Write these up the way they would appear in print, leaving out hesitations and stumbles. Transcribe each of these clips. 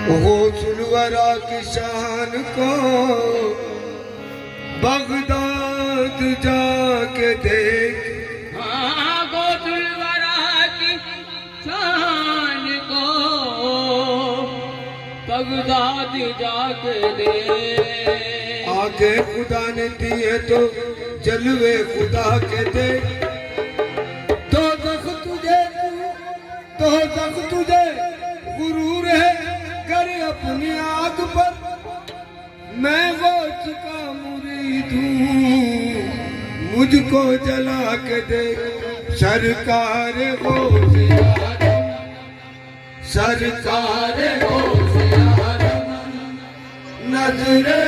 गौसुलवरा की शान को बगदाद जाके देख। हाँ, गौसुलवरा की शान को बगदाद जाके देख। आगे खुदा ने दिए तो जलवे खुदा के दे। तो दख तुझे गुरूर है कर अपनी आग पर। मैं गौस का मुरीद हूँ, मुझको जला के दे। सरकार गौस आदम, सरकार गौस आदम, नजरे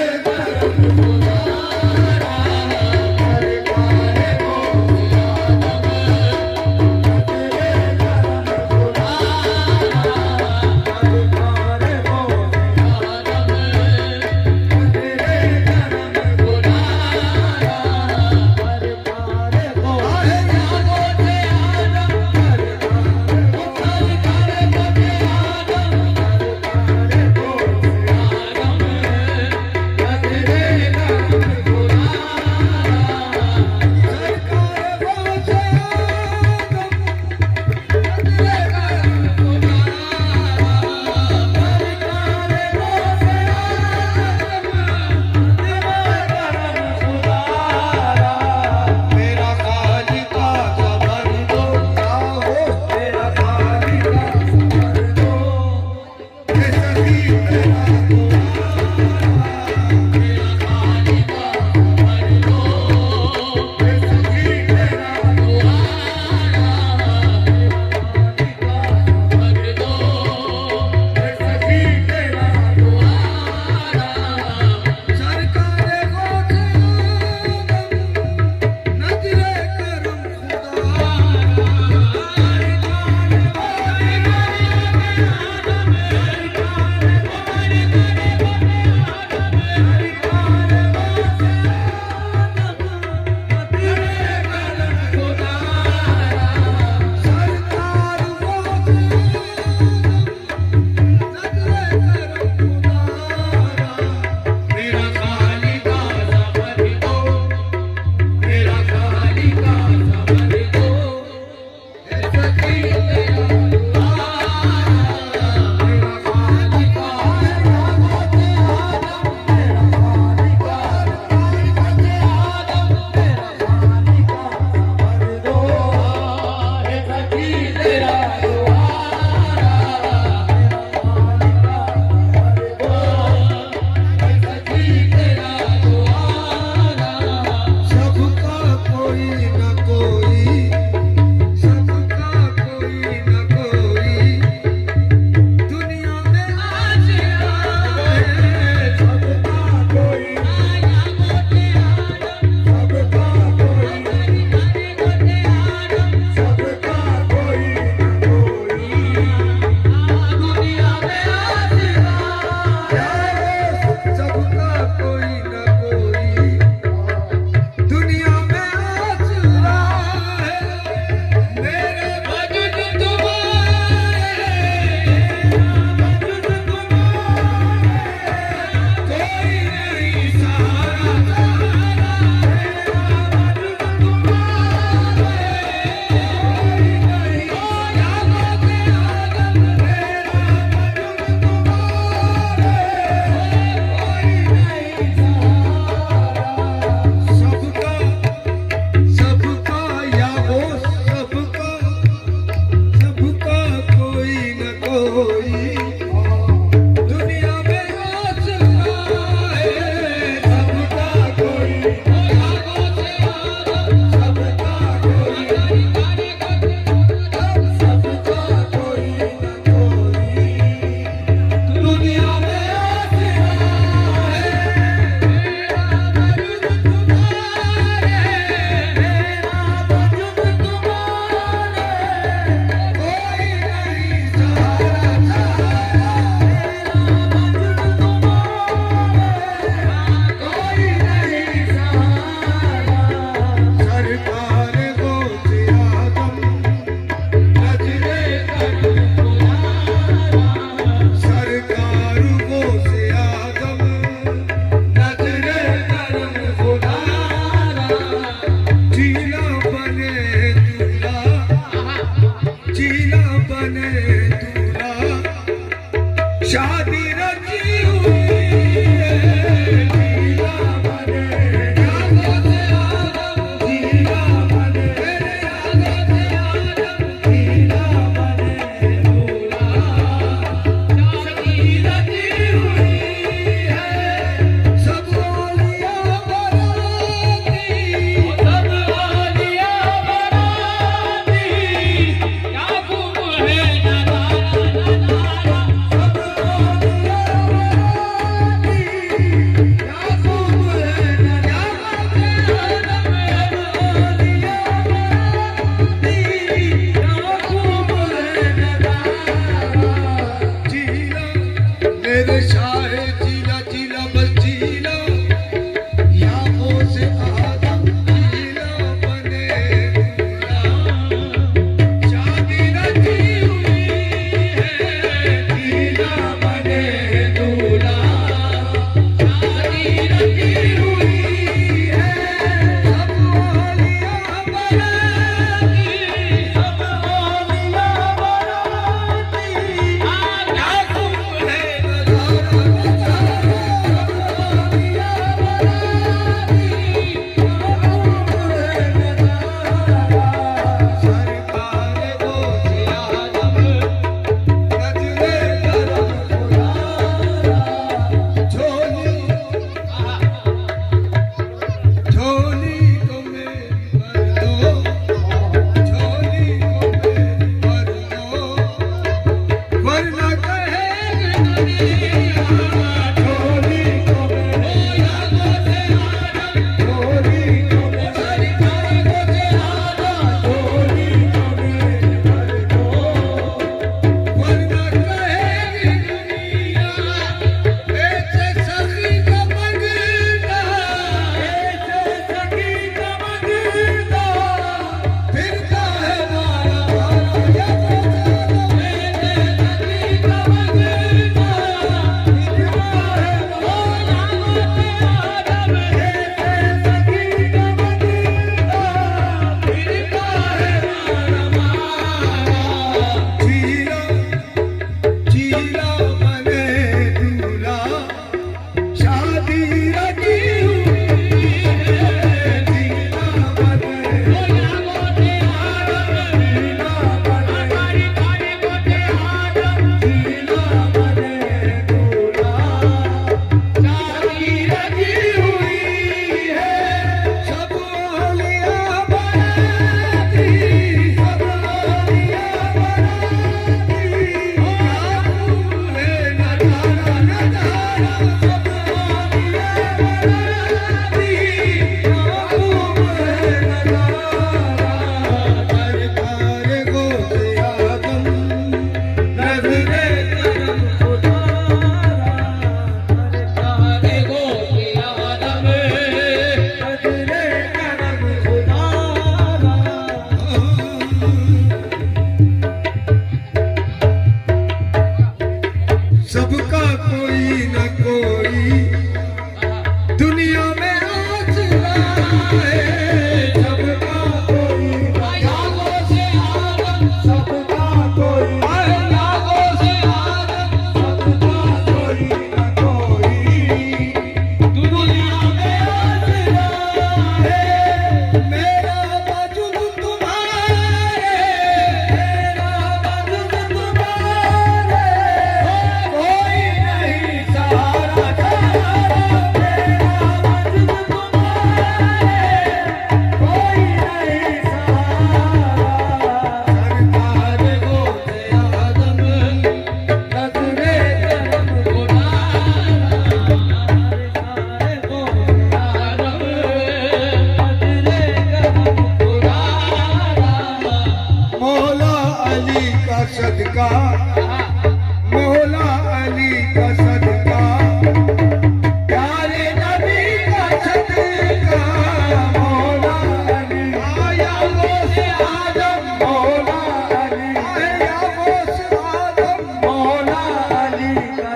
शादी रची हुई है जीला बने यादों से आदम जीला बने मेरे यादों से आदम जीला बने दूल्हा शादी रची हुई है सब ओलिया बराती सब आलिया बराती क्या खूब है नजारा नजारा मेरे शाहे जीला जीला बस जीला यादों से आदम जीला बने दूल्हा शादी रची हुई है जीला बने दूल्हा शादी रची हुई है सब ओलिया बराती सब ओलिया बराती क्या खूब है वरना कहेंगे दुनिया झोली को मेरे यादों से आदम झोली को मेरी यादों से आदम झोली को मेरे भर दो वरना कहेंगे दुनिया ऐसे सखी का मंगता ऐसे सखी का मंगता फिरता है मारा मारा यादों से आदम जीला बने दूल्हा शादी रची हुई है जीला बने जीला बने जीला बने दूल्हा शादी रची हुई है सब ओलिया बराती सब ओलिया बराती क्या खूब है नजारा नजारा सब ओलिया बराती क्या खूब है नजारा सरकार को आदम नजरे करम खुदारा सारे गोते आदम नजरे करम खुदारा सबका कोई न कोई दुनिया में आसरा है सबका कोई यादों से आदम सबका कोई यादों से आदम सबका कोई न कोई दुनिया में आसरा है मेरा वजूद तुम्हारे मेरा वजूद तुम्हारे कोई नहीं सहारा सहारा मेरा वजूद तुम्हारे कोई नहीं सहारा सरकार को आदम नजरे करम सारे गोते आदम नजरे करम मौला अली का सदका मौला अली का सदका प्यारे नबी का सदका मौला अली यादों से आदम मौला अली यादों से आदम मौला अली का